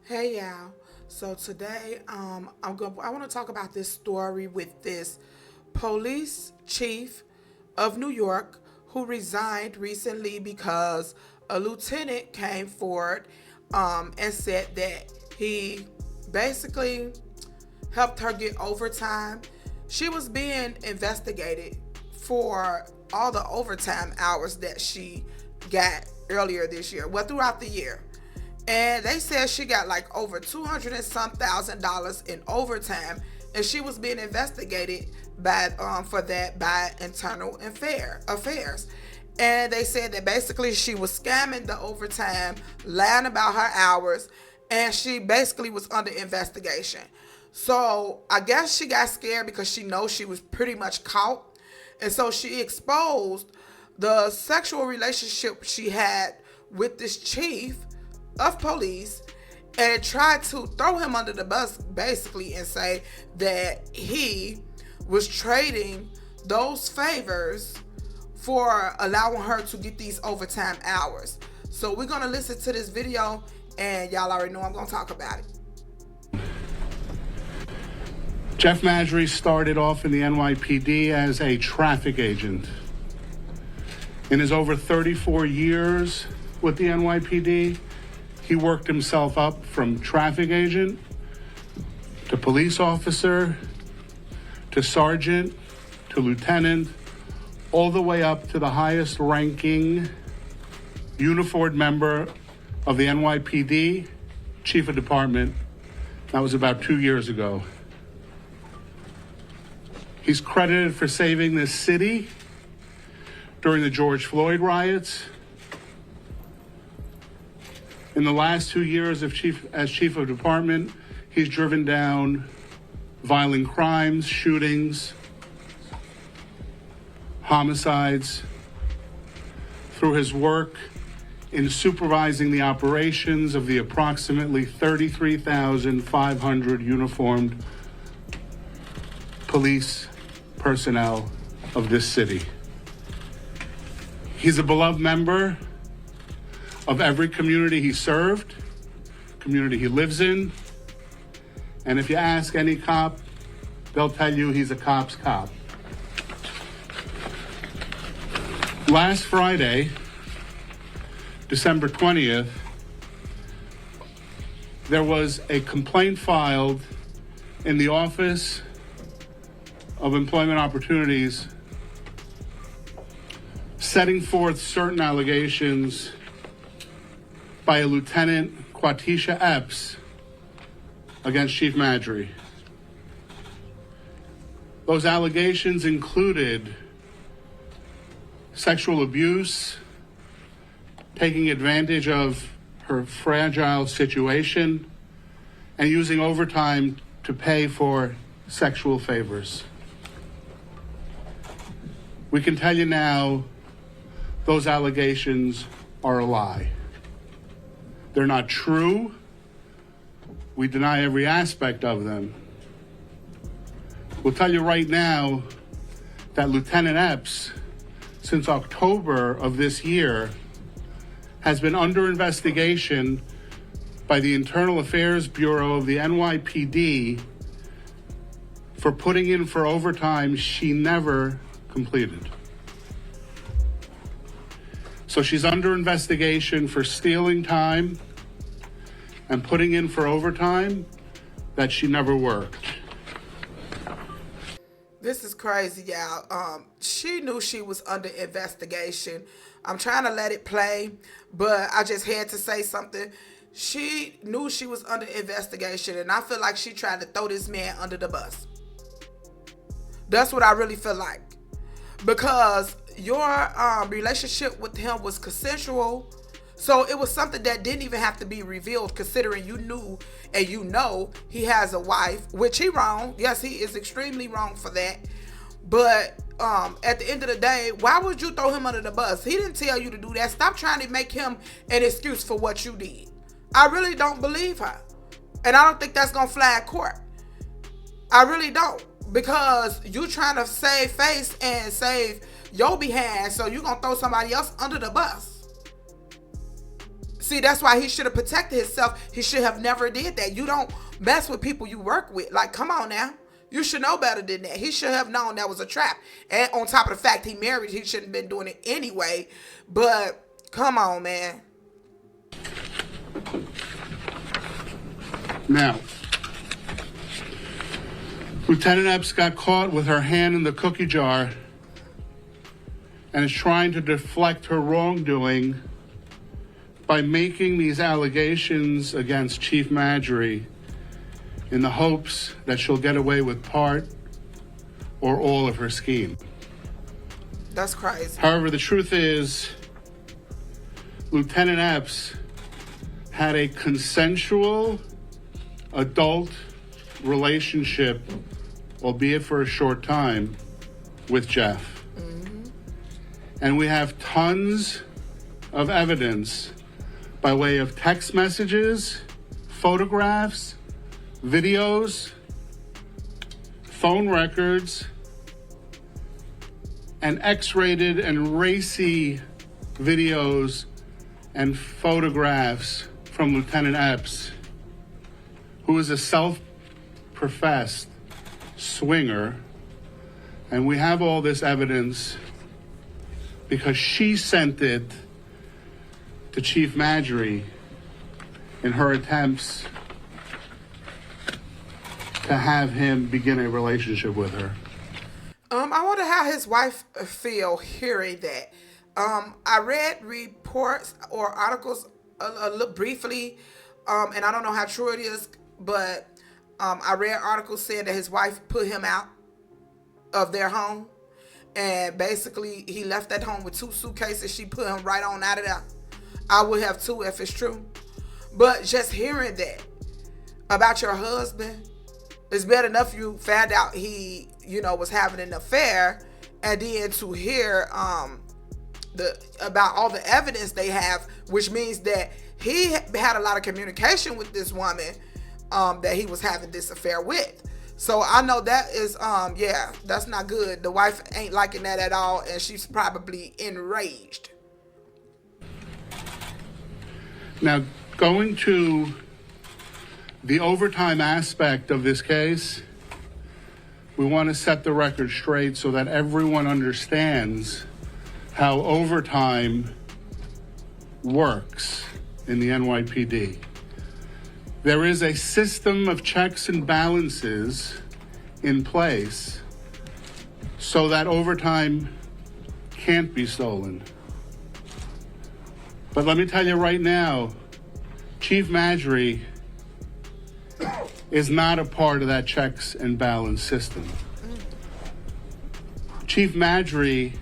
Hey y'all. So today, I want to talk about this story with this police chief of New York who resigned recently because a lieutenant came forward and said that he basically helped her get overtime. She was being investigated for all the overtime hours that she got earlier this year, well, throughout the year. And they said she got like over 200 and some $1,000 in overtime, and she was being investigated by for that by internal affairs. And they said that basically she was scamming the overtime, lying about her hours, and she basically was under investigation. So I guess she got scared because she knows she was pretty much caught. And so she exposed the sexual relationship she had with this chief of police and tried to throw him under the bus basically and say that he was trading those favors for allowing her to get these overtime hours. So we're going to listen to this video and y'all already know I'm going to talk about it. Jeff Madry started off in the NYPD as a traffic agent. In his over 34 years with the NYPD, he worked himself up from traffic agent to police officer to sergeant to lieutenant, all the way up to the highest ranking uniformed member of the NYPD, chief of department. That was about 2 years ago. He's credited for saving this city during the George Floyd riots. In the last 2 years as chief of department, he's driven down violent crimes, shootings, homicides through his work in supervising the operations of the approximately 33,500 uniformed police personnel of this city. He's a beloved member of every community he served, community he lives in. And if you ask any cop, they'll tell you he's a cop's cop. Last Friday, December 20th, there was a complaint filed in the Office of Employment Opportunities setting forth certain allegations by a Lieutenant Quatisha Epps against Chief Madry. Those allegations included sexual abuse, taking advantage of her fragile situation, and using overtime to pay for sexual favors. We can tell you now, those allegations are a lie. They're not true. We deny every aspect of them. We'll tell you right now that Lieutenant Epps, since October of this year, has been under investigation by the Internal Affairs Bureau of the NYPD for putting in for overtime she never completed. So she's under investigation for stealing time and putting in for overtime that she never worked. This is crazy, y'all. She knew she was under investigation. I'm trying to let it play, but I just had to say something. She knew she was under investigation, and I feel like she tried to throw this man under the bus. That's what I really feel like. Because your relationship with him was consensual. So it was something that didn't even have to be revealed, considering you knew and you know he has a wife, which he wrong. Yes, he is extremely wrong for that. But at the end of the day, why would you throw him under the bus? He didn't tell you to do that. Stop trying to make him an excuse for what you did. I really don't believe her. And I don't think that's going to fly in court. I really don't. Because you trying to save face and save your behind, so you going to throw somebody else under the bus. See, that's why he should have protected himself. He should have never did that. You don't mess with people you work with. Like, come on now. You should know better than that. He should have known that was a trap. And on top of the fact he married, he shouldn't have been doing it anyway. But come on, man. Now, Lieutenant Epps got caught with her hand in the cookie jar and is trying to deflect her wrongdoing by making these allegations against Chief Marjorie in the hopes that she'll get away with part or all of her scheme. That's crazy. However, the truth is, Lieutenant Epps had a consensual adult relationship, albeit for a short time, with Jeff. And we have tons of evidence by way of text messages, photographs, videos, phone records, and X-rated and racy videos and photographs from Lieutenant Epps, who is a self-professed swinger. And we have all this evidence because she sent it to Chief Marjorie in her attempts to have him begin a relationship with her. I wonder how his wife feel hearing that. I read reports or articles a little briefly, and I don't know how true it is, but I read articles saying that his wife put him out of their home, and basically he left that home with 2 suitcases. She put him right on out of there. I would have too if it's true. But just hearing that about your husband, it's bad enough you found out he, was having an affair, and then to hear about all the evidence they have, which means that he had a lot of communication with this woman that he was having this affair with. So I know that is, that's not good. The wife ain't liking that at all, and she's probably enraged. Now, going to the overtime aspect of this case, we want to set the record straight so that everyone understands how overtime works in the NYPD. There is a system of checks and balances in place so that overtime can't be stolen. But let me tell you right now, Chief Marjorie is not a part of that checks and balance system. Chief Marjorie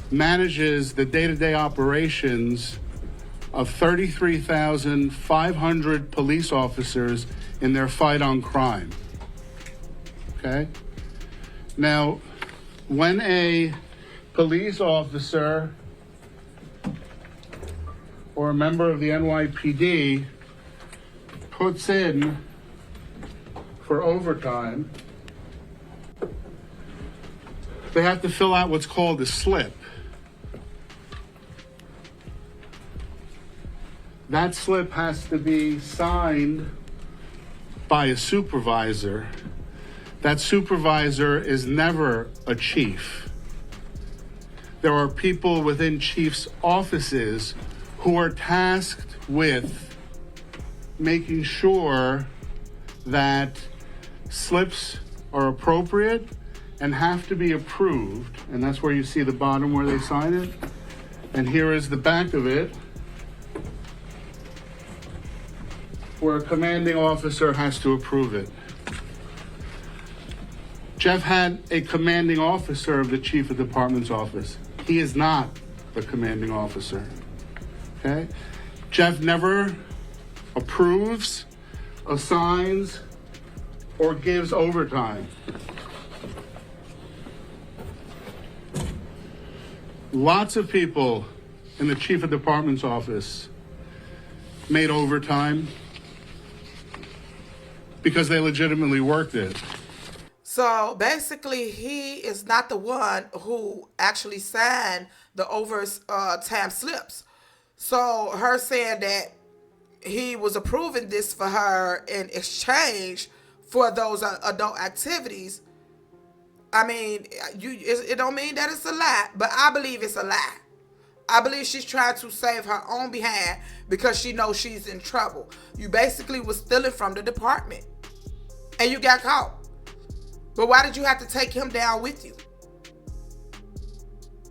manages the day-to-day operations of 33,500 police officers in their fight on crime. Okay? Now, when a police officer or a member of the NYPD puts in for overtime, they have to fill out what's called a slip. That slip has to be signed by a supervisor. That supervisor is never a chief. There are people within chiefs' offices who are tasked with making sure that slips are appropriate and have to be approved. And that's where you see the bottom where they sign it. And here is the back of it, where a commanding officer has to approve it. Jeff had a commanding officer of the chief of department's office. He is not the commanding officer. Okay? Jeff never approves, assigns, or gives overtime. Lots of people in the chief of department's office made overtime because they legitimately worked it. So basically, he is not the one who actually signed the overtime slips. So her saying that he was approving this for her in exchange for those adult activities. I mean, it don't mean that it's a lie, but I believe it's a lie. I believe she's trying to save her own behind because she knows she's in trouble. You basically was stealing from the department and you got caught. But why did you have to take him down with you?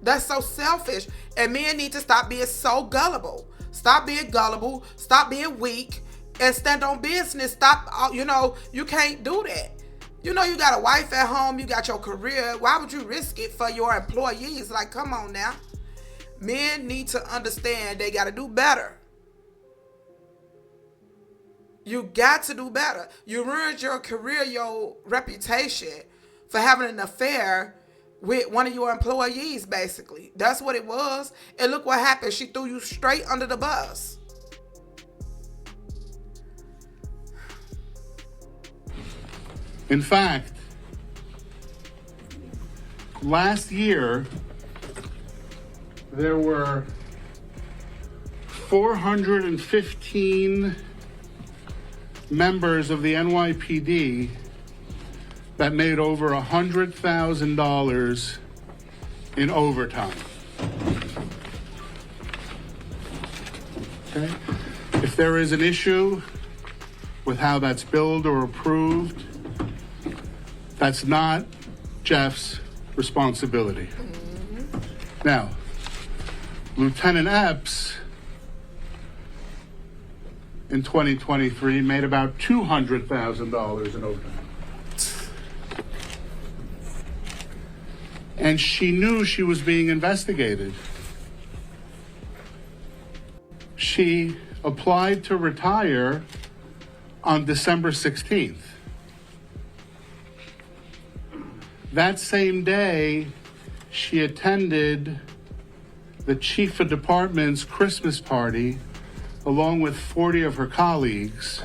That's so selfish. And men need to stop being so gullible. Stop being gullible. Stop being weak. And stand on business. Stop, you can't do that. You know you got a wife at home. You got your career. Why would you risk it for your employees? Like, come on now. Men need to understand they got to do better. You got to do better. You ruined your career, your reputation for having an affair with one of your employees, basically. That's what it was. And look what happened. She threw you straight under the bus. In fact, last year, there were 415 members of the NYPD that made over $100,000 in overtime. Okay? If there is an issue with how that's billed or approved, that's not Jeff's responsibility. Now, Lieutenant Epps in 2023 made about $200,000 in overtime. And she knew she was being investigated. She applied to retire on December 16th. That same day, she attended the chief of department's Christmas party along with 40 of her colleagues,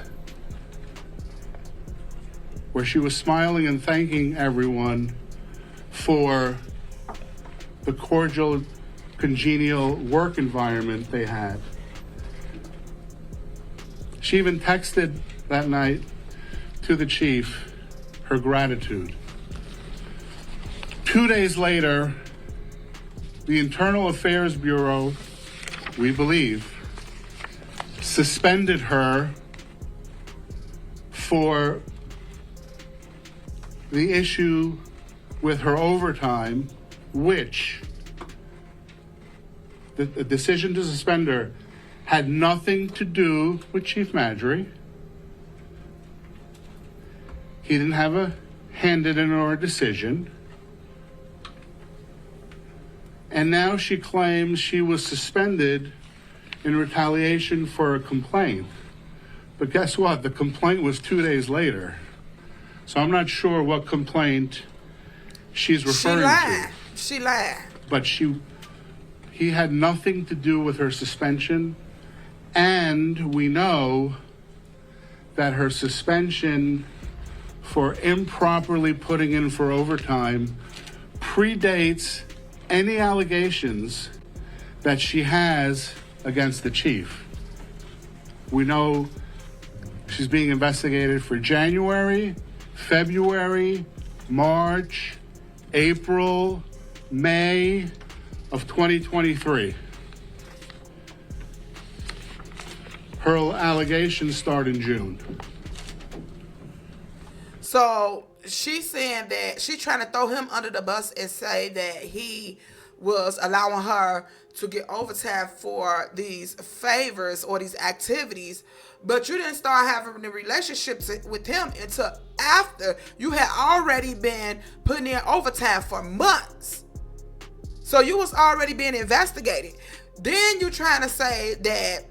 where she was smiling and thanking everyone for the cordial, congenial work environment they had. She even texted that night to the chief her gratitude. 2 days later, the Internal Affairs Bureau, we believe, suspended her for the issue with her overtime, which the decision to suspend her had nothing to do with Chief Madry. He didn't have a hand in it or a decision. And now she claims she was suspended in retaliation for a complaint. But guess what? The complaint was 2 days later. So I'm not sure what complaint she's referring to. She lied. But he had nothing to do with her suspension. And we know that her suspension for improperly putting in for overtime predates any allegations that she has against the chief. We know she's being investigated for January, February, March, April, May of 2023. Her allegations start in June. So she's saying that she's trying to throw him under the bus and say that he was allowing her to get overtime for these favors or these activities, but you didn't start having the relationships with him until after you had already been putting in overtime for months. So you was already being investigated. Then you trying to say that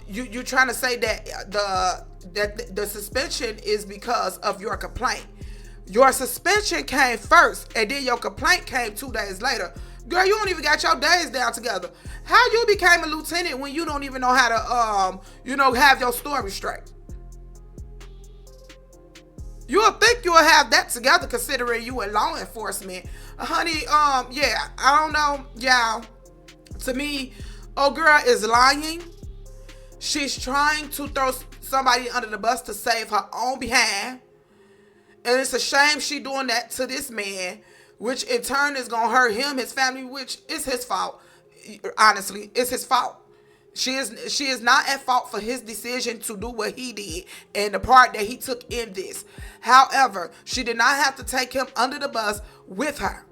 you trying to say that the suspension is because of your complaint. Your suspension came first, and then your complaint came 2 days later. Girl, you don't even got your days down together. How you became a lieutenant when you don't even know how to, have your story straight? You'll think you'll have that together considering you in law enforcement. Honey, I don't know, y'all. To me, Oh, girl is lying. She's trying to throw somebody under the bus to save her own behind. And it's a shame she doing that to this man, which in turn is going to hurt him, his family, which is his fault. Honestly, it's his fault. She is not at fault for his decision to do what he did and the part that he took in this. However, she did not have to take him under the bus with her.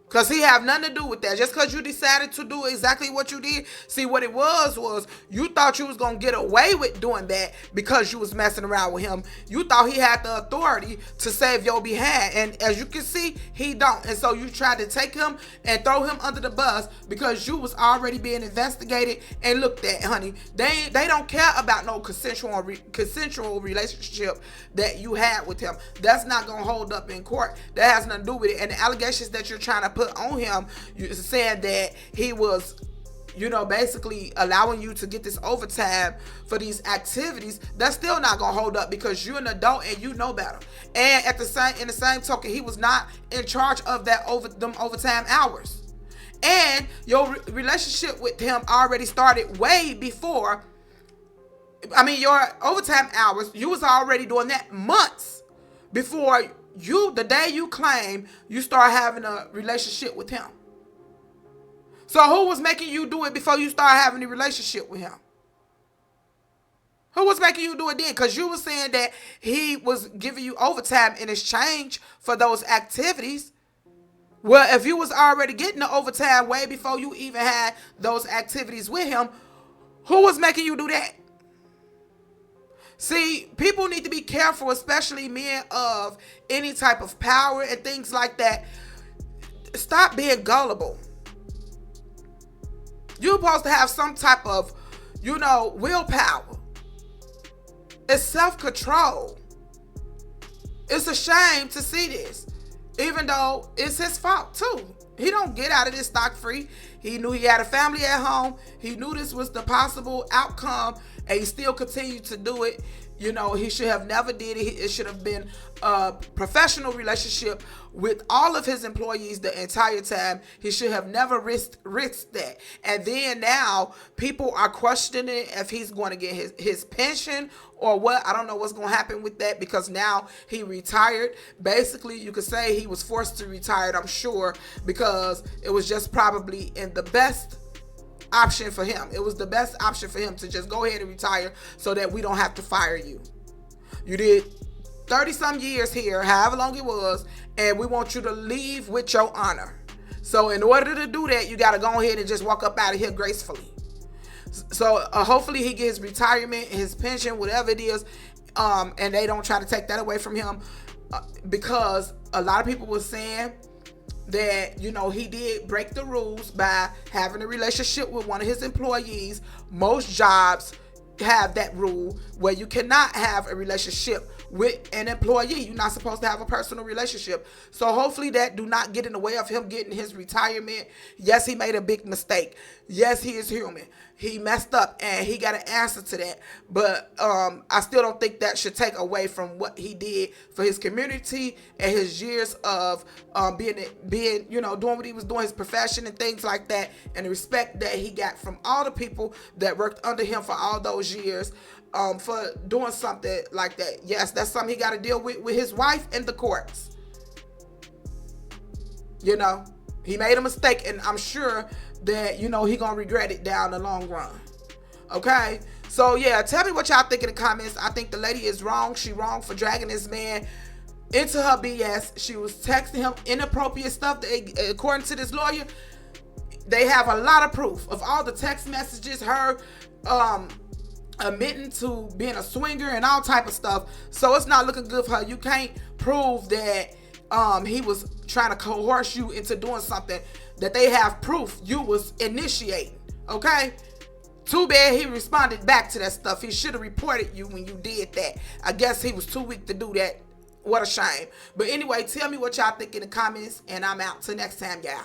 Because he have nothing to do with that. Just because you decided to do exactly what you did. See, what it was you thought you was going to get away with doing that because you was messing around with him. You thought he had the authority to save your behind. And as you can see, he don't. And so you tried to take him and throw him under the bus because you was already being investigated and looked at, honey. They don't care about no consensual relationship that you had with him. That's not going to hold up in court. That has nothing to do with it. And the allegations that you're trying to put on him, you're saying that he was, basically allowing you to get this overtime for these activities, that's still not gonna hold up because you're an adult and you know better. And in the same token, he was not in charge of them overtime hours. And your relationship with him already started way before. Your overtime hours, you was already doing that months before the day you claim you start having a relationship with him. So who was making you do it before you start having a relationship with him? Who was making you do it then? Because you were saying that he was giving you overtime in exchange for those activities. Well, if you was already getting the overtime way before you even had those activities with him, who was making you do that? See, people need to be careful, especially men of any type of power and things like that. Stop being gullible. You're supposed to have some type of, willpower. It's self-control. It's a shame to see this, even though it's his fault too. He don't get out of this stock free. He knew he had a family at home. He knew this was the possible outcome, and he still continued to do it. He should have never did it. It should have been a professional relationship with all of his employees the entire time. He should have never risked that. And then now people are questioning if he's going to get his pension or what. I don't know what's going to happen with that because now he retired. Basically, you could say he was forced to retire, I'm sure, because it was just probably in the best option for him. It was the best option for him to just go ahead and retire so that we don't have to fire you. You did 30 some years here, however long it was, and we want you to leave with your honor. So in order to do that, you got to go ahead and just walk up out of here gracefully. So hopefully he gets retirement, his pension, whatever it is, and they don't try to take that away from him because a lot of people were saying that, he did break the rules by having a relationship with one of his employees. Most jobs have that rule where you cannot have a relationship with an employee. You're not supposed to have a personal relationship. So hopefully that do not get in the way of him getting his retirement. Yes, he made a big mistake. Yes, he is human. He messed up and he got an answer to that. But I still don't think that should take away from what he did for his community and his years of being doing what he was doing, his profession and things like that, and the respect that he got from all the people that worked under him for all those years for doing something like that. Yes, that's something he got to deal with his wife and the courts. He made a mistake, and I'm sure that, he gonna regret it down the long run. Okay? So, yeah, tell me what y'all think in the comments. I think the lady is wrong. She wrong for dragging this man into her BS. She was texting him inappropriate stuff. According to this lawyer, they have a lot of proof of all the text messages, her admitting to being a swinger and all type of stuff. So it's not looking good for her. You can't prove that he was trying to coerce you into doing something that they have proof you was initiating. Okay? Too bad he responded back to that stuff. He should have reported you when you did that. I guess he was too weak to do that. What a shame. But anyway, tell me what y'all think in the comments, and I'm out. Till next time, y'all.